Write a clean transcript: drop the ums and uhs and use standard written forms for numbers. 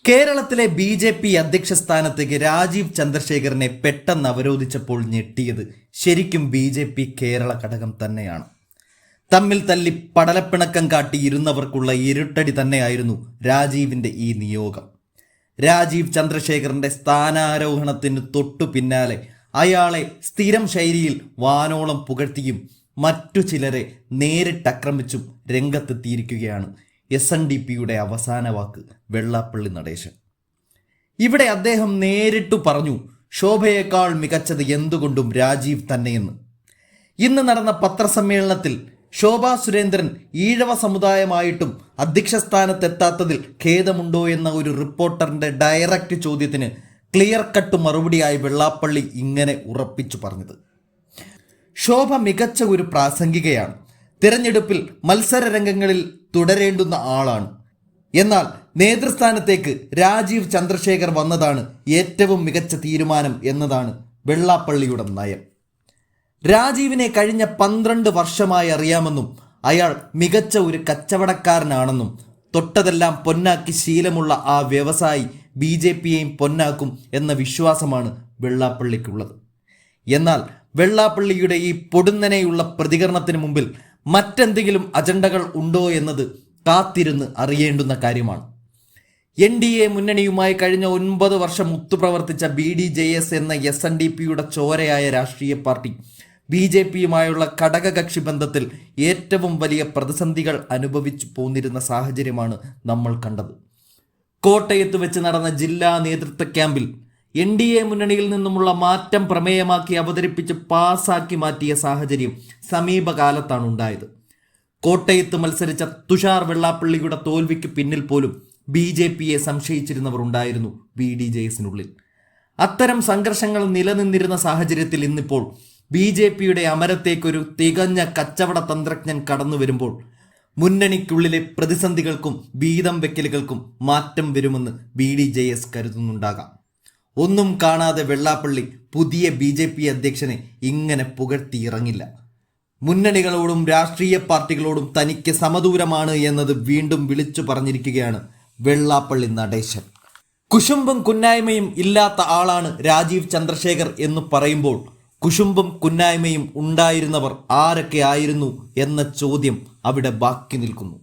കേരളത്തിലെ ബി.ജെ.പി. അധ്യക്ഷ സ്ഥാനത്തേക്ക് രാജീവ് ചന്ദ്രശേഖറിനെ പെട്ടെന്ന് അവരോധിച്ചപ്പോൾ ഞെട്ടിയത് ശരിക്കും ബി.ജെ.പി. കേരള ഘടകം തന്നെയാണ്. തമ്മിൽ തല്ലി പടലപ്പിണക്കം കാട്ടിയിരുന്നവർക്കുള്ള ഇരുട്ടടി തന്നെയായിരുന്നു രാജീവിൻ്റെ ഈ നിയോഗം. രാജീവ് ചന്ദ്രശേഖറിൻ്റെ സ്ഥാനാരോഹണത്തിന് തൊട്ടു പിന്നാലെ അയാളെ സ്ഥിരം ശൈലിയിൽ വാനോളം പുകഴ്ത്തിയും മറ്റു ചിലരെ നേരിട്ടാക്രമിച്ചും രംഗത്തെത്തിയിരിക്കുകയാണ് SNDPയുടെ അവസാന വാക്ക് വെള്ളാപ്പള്ളി നടേശൻ. ഇവിടെ അദ്ദേഹം നേരിട്ടു പറഞ്ഞു, ശോഭയേക്കാൾ മികച്ചത് എന്തുകൊണ്ടും രാജീവ് തന്നെയെന്ന്. ഇന്ന് നടന്ന പത്രസമ്മേളനത്തിൽ ശോഭാ സുരേന്ദ്രൻ ഈഴവ സമുദായമായിട്ടും അധ്യക്ഷ സ്ഥാനത്തെത്താത്തതിൽ ഖേദമുണ്ടോ എന്ന ഒരു റിപ്പോർട്ടറിൻ്റെ ഡയറക്റ്റ് ചോദ്യത്തിന് ക്ലിയർ കട്ട് മറുപടിയായി വെള്ളാപ്പള്ളി ഇങ്ങനെ ഉറപ്പിച്ചു പറഞ്ഞത്, ശോഭ മികച്ച ഒരു പ്രാസംഗികയാണ്, തിരഞ്ഞെടുപ്പിൽ മത്സര രംഗങ്ങളിൽ തുടരേണ്ടുന്ന ആളാണ്. എന്നാൽ നേതൃസ്ഥാനത്തേക്ക് രാജീവ് ചന്ദ്രശേഖർ വന്നതാണ് ഏറ്റവും മികച്ച തീരുമാനം എന്നതാണ് വെള്ളാപ്പള്ളിയുടെ നയം. രാജീവിനെ കഴിഞ്ഞ 12 വർഷമായി അറിയാമെന്നും അയാൾ മികച്ച ഒരു കച്ചവടക്കാരനാണെന്നും തൊട്ടതെല്ലാം പൊന്നാക്കി ശീലമുള്ള ആ വ്യവസായി ബി.ജെ.പിയെയും പൊന്നാക്കും എന്ന വിശ്വാസമാണ് വെള്ളാപ്പള്ളിക്കുള്ളത്. എന്നാൽ വെള്ളാപ്പള്ളിയുടെ ഈ പൊടുന്നനെയുള്ള പ്രതികരണത്തിന് മുമ്പിൽ മറ്റെന്തെങ്കിലും അജണ്ടകൾ ഉണ്ടോ എന്നത് കാത്തിരുന്ന് അറിയേണ്ടുന്ന കാര്യമാണ്. NDA മുന്നണിയുമായി കഴിഞ്ഞ 9 വർഷം ഒത്തുപ്രവർത്തിച്ച BDJS എന്ന SNDPയുടെ ചോരയായ രാഷ്ട്രീയ പാർട്ടി ബി.ജെ.പിയുമായുള്ള ഘടകകക്ഷി ബന്ധത്തിൽ ഏറ്റവും വലിയ പ്രതിസന്ധികൾ അനുഭവിച്ചു പോന്നിരുന്ന സാഹചര്യമാണ് നമ്മൾ കണ്ടത്. കോട്ടയത്ത് വെച്ച് നടന്ന ജില്ലാ നേതൃത്വ ക്യാമ്പിൽ NDA മുന്നണിയിൽ നിന്നുമുള്ള മാറ്റം പ്രമേയമാക്കി അവതരിപ്പിച്ച് പാസാക്കി മാറ്റിയ സാഹചര്യം സമീപകാലത്താണ് ഉണ്ടായത്. കോട്ടയത്ത് മത്സരിച്ച തുഷാർ വെള്ളാപ്പള്ളിയുടെ തോൽവിക്ക് പിന്നിൽ പോലും ബി.ജെ.പിയെ സംശയിച്ചിരുന്നവർ ഉണ്ടായിരുന്നു BDJSനുള്ളിൽ. അത്തരം സംഘർഷങ്ങൾ നിലനിന്നിരുന്ന സാഹചര്യത്തിൽ ഇന്നിപ്പോൾ ബി.ജെ.പിയുടെ അമരത്തേക്കൊരു തികഞ്ഞ കച്ചവട തന്ത്രജ്ഞൻ കടന്നു വരുമ്പോൾ മുന്നണിക്കുള്ളിലെ പ്രതിസന്ധികൾക്കും വീതം വെക്കലുകൾക്കും മാറ്റം വരുമെന്ന് BDJS കരുതുന്നുണ്ടാകാം. ഒന്നും കാണാതെ വെള്ളാപ്പള്ളി പുതിയ ബി.ജെ.പി. അധ്യക്ഷനെ ഇങ്ങനെ പുകഴ്ത്തിയിറങ്ങില്ല. മുന്നണികളോടും രാഷ്ട്രീയ പാർട്ടികളോടും തനിക്ക് സമദൂരമാണ് എന്നത് വീണ്ടും വിളിച്ചു പറഞ്ഞിരിക്കുകയാണ് വെള്ളാപ്പള്ളി നടേശൻ. കുശുമ്പും കുന്നായ്മയും ഇല്ലാത്ത ആളാണ് രാജീവ് ചന്ദ്രശേഖർ എന്ന് പറയുമ്പോൾ കുശുമ്പും കുന്നായ്മയും ഉണ്ടായിരുന്നവർ ആരൊക്കെ ആയിരുന്നു എന്ന ചോദ്യം അവിടെ ബാക്കി നിൽക്കുന്നു.